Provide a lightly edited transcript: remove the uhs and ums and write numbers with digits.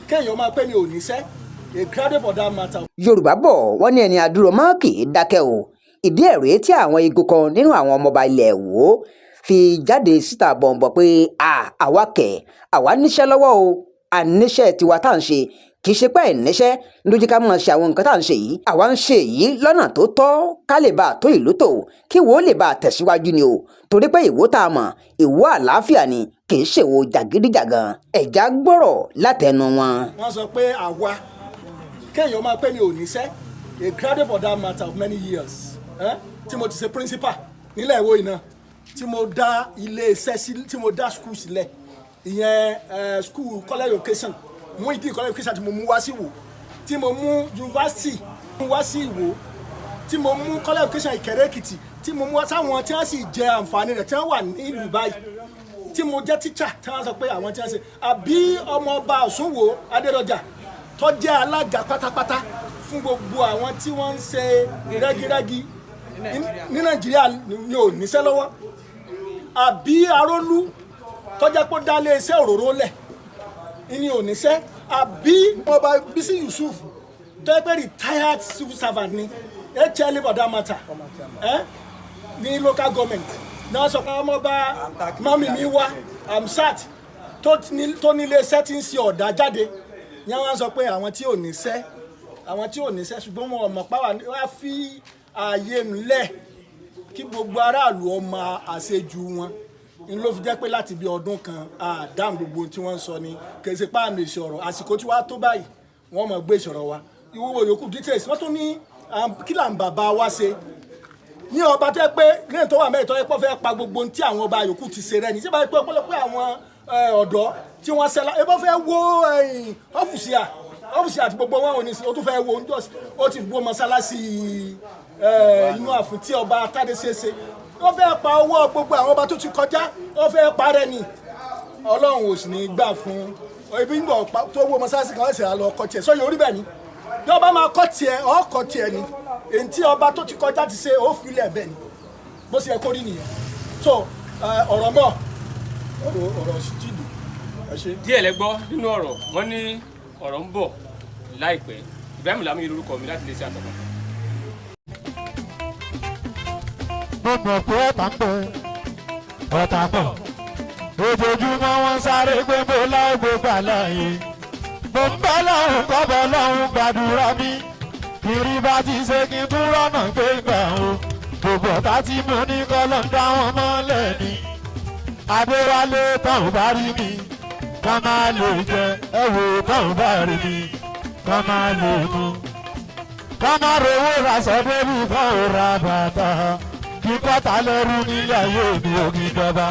kéèyàn máa pẹ́ mi ò níṣẹ́ a graduate for that matter. Yorùbá bọ̀ wọ́n ní ẹni àdúró mọ́ kì í dákẹ́ o. Ìdí ẹ̀ rèé tí àwọn igun kan nínú àwọn ọmọọba ilẹ̀ Ìwó fi jáde síta bọ̀m̀bọ̀ pé àwa kẹ̀ àwa níṣẹ́ lọ́wọ́ o àníṣẹ́ tiwa tá à ń ṣe kì í ṣe pé àìníṣẹ́ lójú ká máa ṣe àwọn nǹkan tá à ń ṣe yìí àwa ń ṣe èyí lọ́nà tó tọ́ ká lè bá a tó ìlú tò kí Ìwó lè bá a tẹ̀síwájú ni o torí pé Ìwó tá a mọ̀ Ìwó àlàáfíà ni kì í ṣèwò jàgídíjàgan ẹ̀já gbọ́rọ̀ látẹnu wọn. wọ́n sọ pé àwa kéèyàn máa pẹ́ mi ò níṣẹ́ a graduate for that matter of many years tí mo ti ṣe principal nílẹ̀ Ìwó iná tí mo dá ilé iṣẹ́ sí tí mo dá school sílẹ̀ ìyẹn school college education mú ìdí college education tí mo mú wá sí Ìwó tí mo mú university wá sí Ìwó tí mo mú college education Ìkẹrẹ Èkìtì tí mo mú wá sáwọn tí wọ́n sì jẹ àǹfààní rẹ̀ tí wọ́n wà ní ìlú báyìí tí mo jẹ́ teacher tí wọ́n sọ pé àwọn tí wọ́n ṣe àbí ọmọọba Ọ̀ṣunwó Adédọjà tó jẹ́ alága pátápátá fún gbogbo àwọn tí wọ́n ń ṣe rẹ́gírẹ́gí ní Nàìjíríà ni ò níṣẹ́ lọ́wọ́ àbí Arólú tó jẹ́ pé ó dá lé iṣẹ́ òróró lẹ̀ ní ò níṣẹ́ àbí ọba Bísí Yusuf tó jẹ́ pé retired civil servant ni HLA for that matter ní local government náà sọ pé ọmọọba mọ́mí mi wá Amsat tó nílé iṣẹ́ tí ń ṣe ọ̀dà jáde ní wọ́n sọ pé àwọn tí ò níṣẹ́ ṣùgbọ́n wọn ọmọ pàwọ́ wá fi ààyè ńlẹ̀ kí gbogbo aráàlú ọmọ àṣejù wọn n ló fi jẹ́ pé láti bí ọdún kan àdáhùn gbogbo tí wọ́n ń sọ ni kì í ṣe páàmì ìṣòro àsìkò tí wàá tó báyìí wọ́n mọ̀ gbé ìṣòro wa ìwúwo yòókù details wọ́n tún ní kí là ń bàbá wa ṣe ní ọba tẹ́ pé lẹ́yìn tó wà mẹ́rin tó yẹ pé fẹ́ pa gbogbo ohun tí àwọn ọba yòókù ti ṣe rẹ̀ ní síbáyé pé ọ̀pọ̀lọpọ̀ àwọn ọ̀dọ́ tí wọ́n ṣẹlá ẹ bá fẹ́ wo ọ́fíìsì àti gbogbo wọn ò ní o tún fẹ́ wo ó ti gbó mọ́sálásí inú ààfin tí ọba Tádé ṣeéṣe ó fẹ́ pa owó gbogbo àwọn ọba tó ti kọjá ó fẹ́ parẹ́ ni Ọlọ́run ò sì ní gbà fún ibi ń bọ̀ tó owó mọ́sálásí kan ẹ̀sẹ̀ àlọ́ ọkọ̀ tiẹ̀ sọ́yìn orí bẹ́ẹ̀ ni bí ọba máa kọ́ tiẹ̀ ọkọ̀ tiẹ̀ ni èyí tí ọba tó ti kọjá ti ṣe ó filẹ̀ bẹ́ẹ̀ ni bó ṣe yẹ kó rí nìyẹn so ọ̀rọ̀ mọ́ ọ̀rọ̀ sì jìnnì. díẹ̀ lẹ́gbọ́ nínú ọ̀rọ̀ wọn ní ọ̀rọ̀ ń bọ̀ láìpẹ́ Ibrahim Lamidi lórúkọ mi láti lè ṣe àtọ̀kọ́. mo mọ̀ pé ọ̀tá pọ̀ ojoojúmọ́ wọn sáré pé mo láògbé gbà láàyè mo ń bá lọ́hùn kọ́bọ̀ lọ́hùn gbàdúrà mi kiri bá ti ṣe kí n tún rọ́nà gbé gbà o gbogbo ọ̀tá tí mo ní kọ́ ló ń dá wọn mọ́lẹ̀ ni Adéwálé táwọn bá rí mi ká máa lè jẹ ẹ wò táwọn bá rí mi ká máa lè mú ká má rówó ra sọdẹ́bù ká ò ra bàtà kíkọ́ta lẹ́rú nílé ayé mi ò kí jọba.